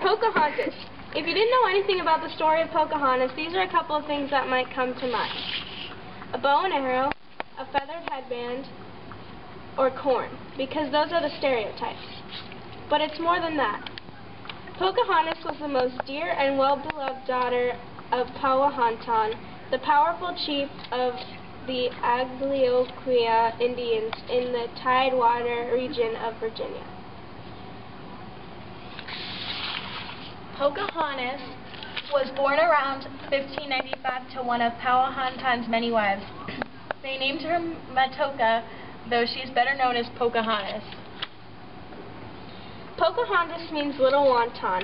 Pocahontas. If you didn't know anything about the story of Pocahontas, these are a couple of things that might come to mind. A bow and arrow, a feathered headband, or corn, because those are the stereotypes. But it's more than that. Pocahontas was the most dear and well-beloved daughter of Powhatan, the powerful chief of the Aglyokwe Indians in the Tidewater region of Virginia. Pocahontas was born around 1595 to one of Powhatan's many wives. They named her Matoka, though she is better known as Pocahontas. Pocahontas means little wanton,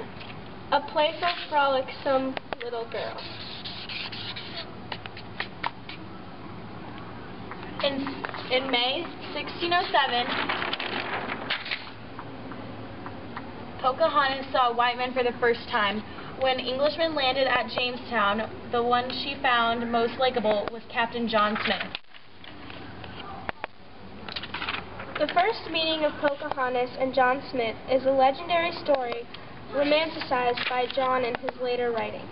a playful, frolicsome little girl. In May 1607, Pocahontas saw white men for the first time. When Englishmen landed at Jamestown, the one she found most likable was Captain John Smith. The first meeting of Pocahontas and John Smith is a legendary story romanticized by John in his later writings.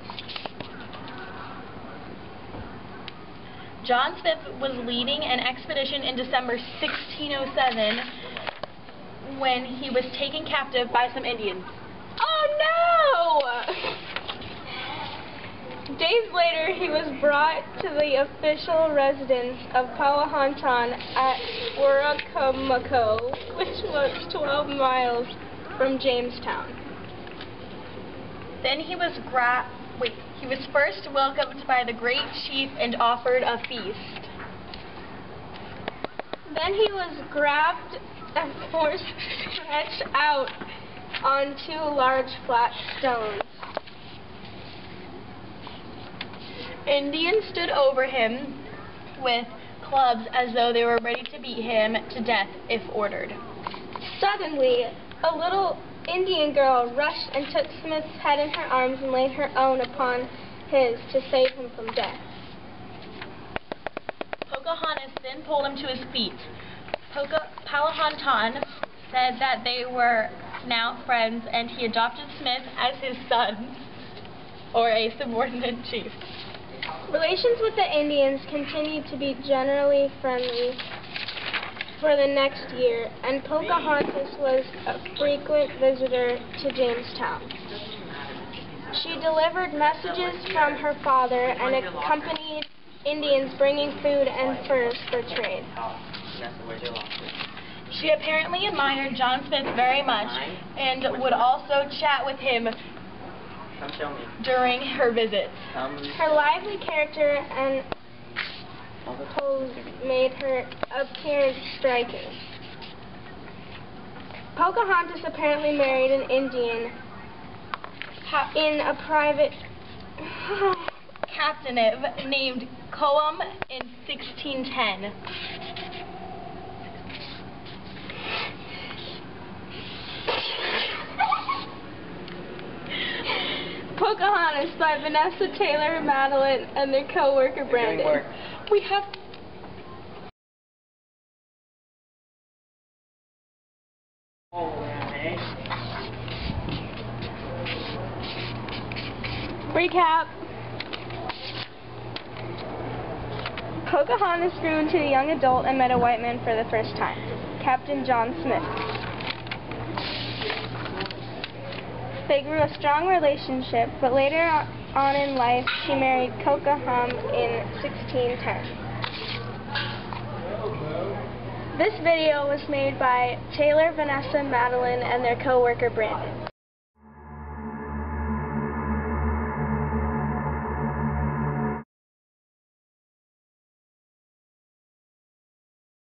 John Smith was leading an expedition in December 1607 when he was taken captive by some Indians. Oh no! Days later, he was brought to the official residence of Powhatan at Waracomoco, which was 12 miles from Jamestown. Then he was first welcomed by the great chief and offered a feast. Then he was grabbed and forced to stretch out on two large flat stones. Indians stood over him with clubs as though they were ready to beat him to death if ordered. Suddenly, a little Indian girl rushed and took Smith's head in her arms and laid her own upon his to save him from death. Pocahontas then pulled him to his feet. Powhatan said that they were now friends and he adopted Smith as his son, or a subordinate chief. Relations with the Indians continued to be generally friendly for the next year, and Pocahontas was a frequent visitor to Jamestown. She delivered messages from her father and accompanied Indians bringing food and furs for trade. She apparently admired John Smith very much and would also chat with him during her visits. Her lively character and pose made her appearance striking. Pocahontas apparently married an Indian in a private captive named Coam in 1610. Pocahontas by Vanessa Taylor, Madeline, and their co-worker Brandon. We have recap. Pocahontas grew into a young adult and met a white man for the first time, Captain John Smith. They grew a strong relationship, but later on in life, she married Coam in 1610. This video was made by Taylor, Vanessa, Madeline, and their co-worker Brandon.